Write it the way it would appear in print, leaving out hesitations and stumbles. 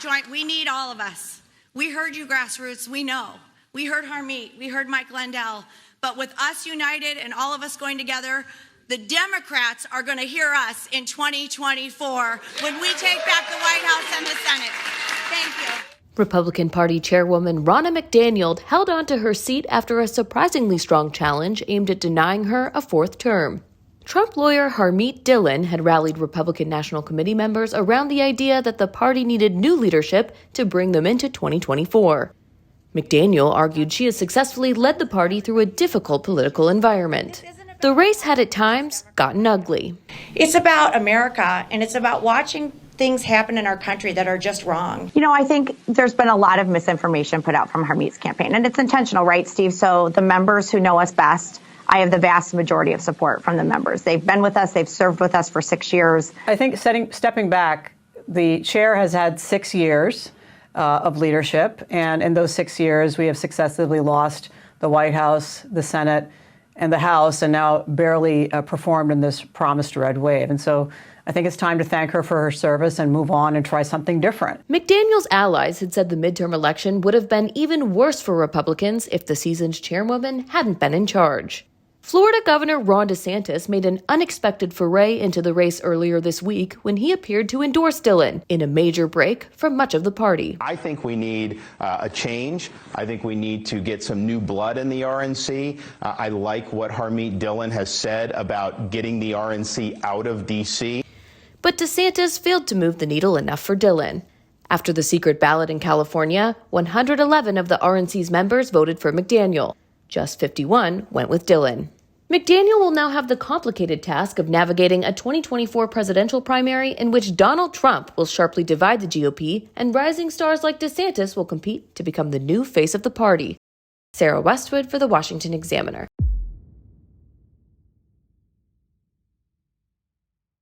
why we need all of us. We heard you, grassroots, we know. We heard Harmeet, we heard Mike Lindell. But with us united and all of us going together, the Democrats are going to hear us in 2024 when we take back the White House and the Senate. Thank you. Republican Party Chairwoman Ronna McDaniel held on to her seat after a surprisingly strong challenge aimed at denying her a fourth term. Trump lawyer Harmeet Dhillon had rallied Republican National Committee members around the idea that the party needed new leadership to bring them into 2024. McDaniel argued she has successfully led the party through a difficult political environment. The race had at times gotten ugly. It's about America, and it's about watching things happen in our country that are just wrong. You know, I think there's been a lot of misinformation put out from Harmeet's campaign, and it's intentional, right, Steve? So the members who know us best, I have the vast majority of support from the members. They've been with us. They've served with us for 6 years. I think stepping back, the chair has had 6 years of leadership, and in those 6 years, we have successively lost the White House, the Senate, and the House, and now barely performed in this promised red wave. And so I think it's time to thank her for her service and move on and try something different. McDaniel's allies had said the midterm election would have been even worse for Republicans if the seasoned chairwoman hadn't been in charge. Florida Governor Ron DeSantis made an unexpected foray into the race earlier this week when he appeared to endorse Dhillon in a major break from much of the party. I think we need a change. I think we need to get some new blood in the RNC. I like what Harmeet Dhillon has said about getting the RNC out of D.C. But DeSantis failed to move the needle enough for Dhillon. After the secret ballot in California, 111 of the RNC's members voted for McDaniel. Just 51 went with Dhillon. McDaniel will now have the complicated task of navigating a 2024 presidential primary in which Donald Trump will sharply divide the GOP and rising stars like DeSantis will compete to become the new face of the party. Sarah Westwood for the Washington Examiner.